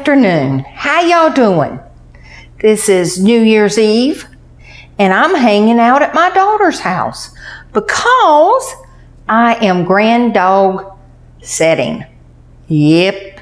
afternoon. How y'all doing? This is New Year's Eve, and I'm hanging out at my daughter's house because I am grand dog setting. Yep,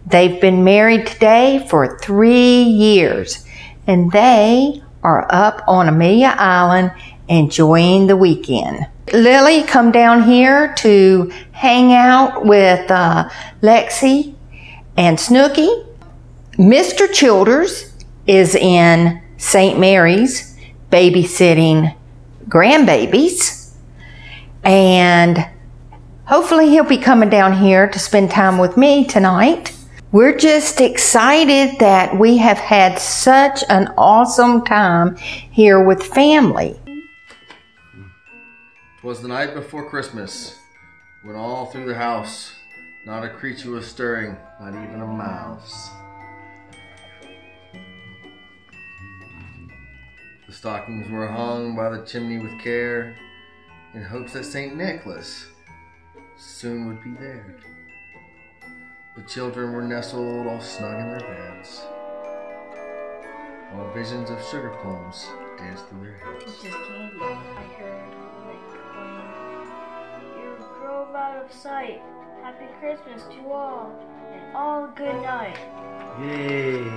they've been married today for 3 years, and they are up on Amelia Island enjoying the weekend. Lily come down here to hang out with Lexi and Snooky. Mr. Childers is in St. Mary's babysitting grandbabies, and hopefully he'll be coming down here to spend time with me tonight. We're just excited that we have had such an awesome time here with family. 'Twas the night before Christmas, when all through the house not a creature was stirring, not even a mouse. The stockings were hung by the chimney with care, in hopes that St. Nicholas soon would be there. The children were nestled all snug in their beds, while visions of sugar plums danced through their heads. It's just candy, I heard Nick complain. You drove out of sight. Happy Christmas to all, and all good night. Yay!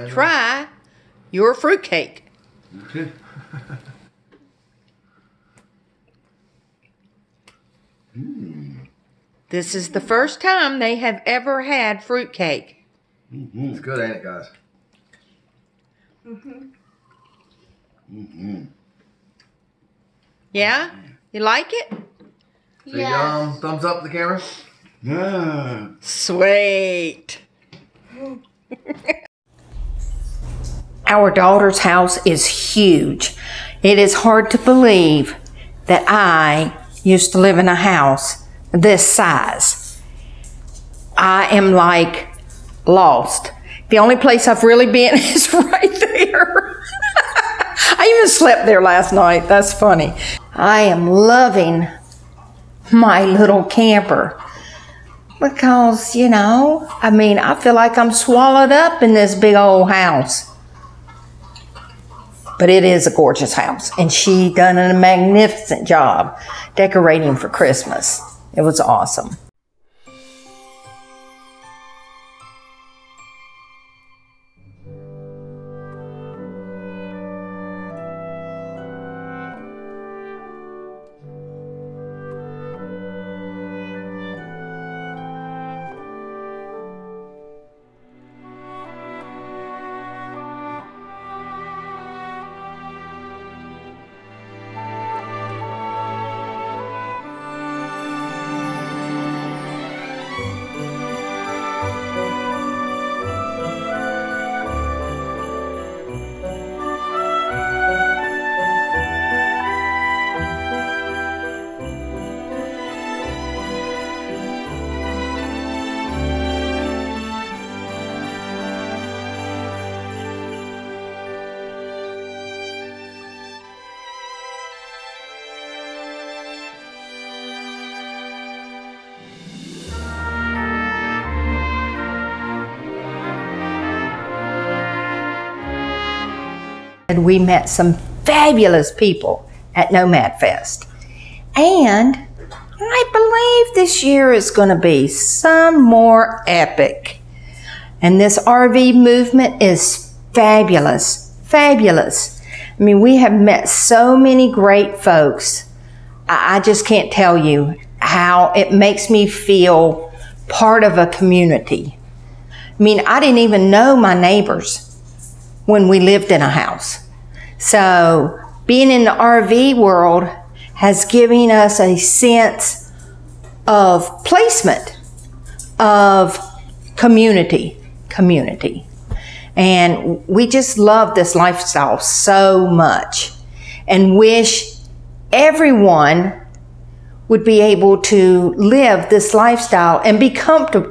Try your fruitcake. Okay. This is the first time they have ever had fruitcake. It's good, ain't it, guys? Yeah? You like it? So yum, thumbs up the camera. Yeah. Sweet. Our daughter's house is huge. It is hard to believe that I used to live in a house this size. I am like lost. The only place I've really been is right there. I even slept there last night. That's funny. I am loving my little camper because, you know, I feel like I'm swallowed up in this big old house. But it is a gorgeous house, and she done a magnificent job decorating for Christmas. It was awesome. And we met some fabulous people at Nomad Fest. And I believe this year is going to be some more epic. And this RV movement is fabulous, fabulous. We have met so many great folks. I just can't tell you how it makes me feel part of a community. I didn't even know my neighbors when we lived in a house. So being in the RV world has given us a sense of placement, of community. And we just love this lifestyle so much and wish everyone would be able to live this lifestyle and be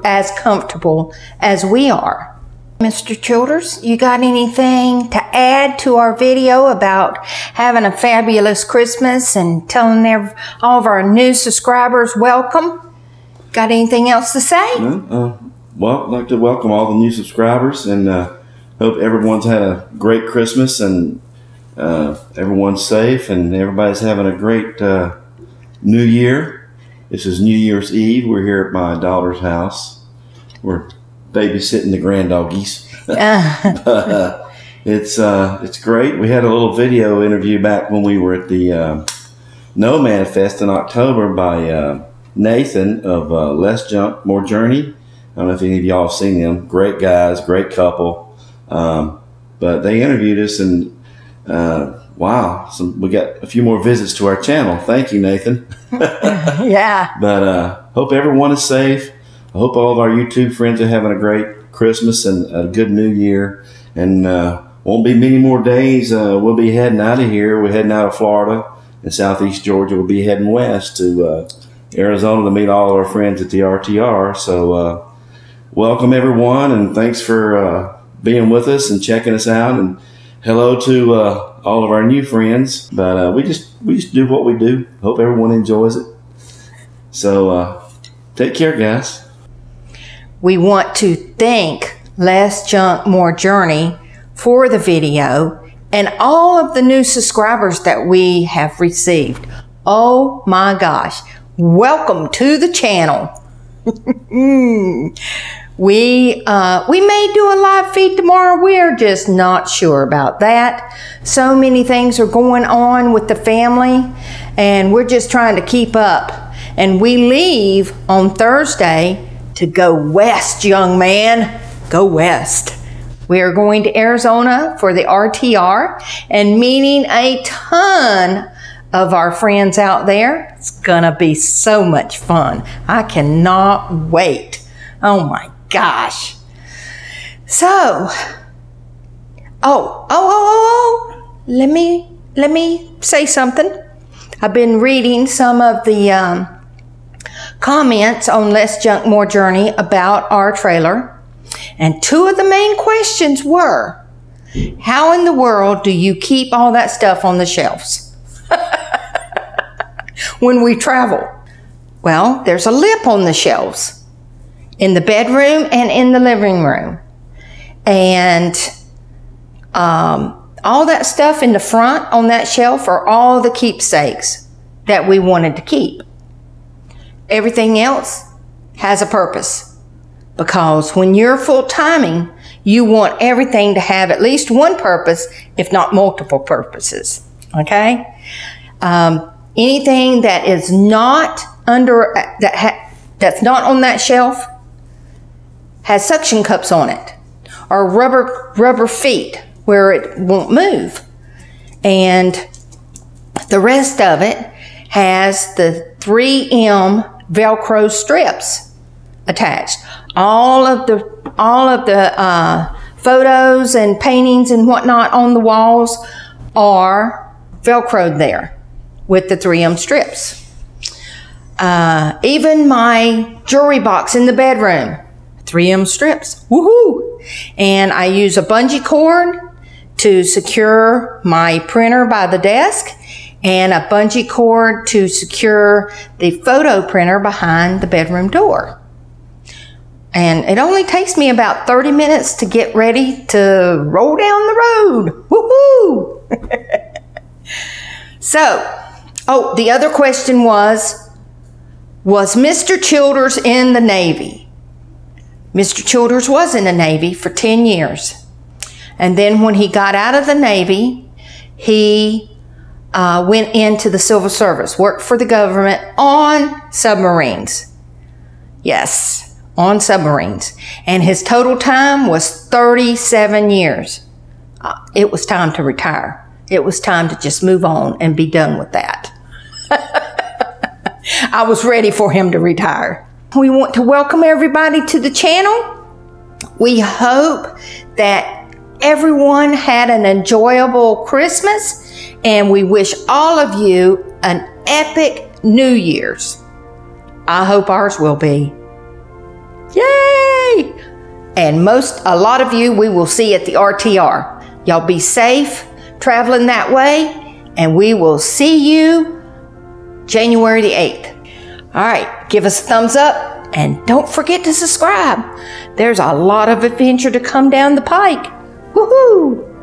as comfortable as we are. Mr. Childers, you got anything to add to our video about having a fabulous Christmas and telling all of our new subscribers welcome? Got anything else to say? No, well, I'd like to welcome all the new subscribers and hope everyone's had a great Christmas and everyone's safe and everybody's having a great New Year. This is New Year's Eve. We're here at my daughter's house. We're babysitting the grand doggies. But, it's great. We had a little video interview back when we were at the Nomad Fest in October by Nathan of Less Junk, More Journey. I don't know if any of y'all have seen them. Great guys, great couple. But they interviewed us and wow, we got a few more visits to our channel. Thank you, Nathan. Yeah. But hope everyone is safe. I hope all of our YouTube friends are having a great Christmas and a good New Year. And won't be many more days. We'll be heading out of here. We're heading out of Florida and Southeast Georgia. We'll be heading west to Arizona to meet all of our friends at the RTR. So welcome everyone, and thanks for being with us and checking us out. And hello to all of our new friends. But we just do what we do. Hope everyone enjoys it. So take care, guys. We want to thank Less Junk, More Journey for the video and all of the new subscribers that we have received. Oh my gosh. Welcome to the channel. We may do a live feed tomorrow. We're just not sure about that. So many things are going on with the family and we're just trying to keep up. And we leave on Thursday to go west, young man. Go west. We are going to Arizona for the RTR and meeting a ton of our friends out there. It's gonna be so much fun. I cannot wait. Oh my gosh. So, let me say something. I've been reading some of the comments on Less Junk, More Journey about our trailer. And two of the main questions were, how in the world do you keep all that stuff on the shelves when we travel? Well, there's a lip on the shelves in the bedroom and in the living room. And all that stuff in the front on that shelf are all the keepsakes that we wanted to keep. Everything else has a purpose, because when you're full-timing, you want everything to have at least one purpose, if not multiple purposes. Okay? Anything that is not that's not on that shelf has suction cups on it, or rubber feet where it won't move, and the rest of it has the 3M Velcro strips attached. All of the photos and paintings and whatnot on the walls are Velcroed there with the 3M strips. Even my jewelry box in the bedroom, 3M strips. Woohoo! And I use a bungee cord to secure my printer by the desk, and a bungee cord to secure the photo printer behind the bedroom door. And it only takes me about 30 minutes to get ready to roll down the road. Woohoo! So, the other question was Mr. Childers in the Navy? Mr. Childers was in the Navy for 10 years. And then when he got out of the Navy, he went into the civil service, worked for the government on submarines. Yes, on submarines. And his total time was 37 years. It was time to retire. It was time to just move on and be done with that. I was ready for him to retire. We want to welcome everybody to the channel. We hope that everyone had an enjoyable Christmas, and we wish all of you an epic New Year's. I hope ours will be. Yay! And a lot of you we will see at the RTR. Y'all be safe traveling that way, and we will see you January the 8th. All right, give us a thumbs up, and don't forget to subscribe. There's a lot of adventure to come down the pike. Woohoo!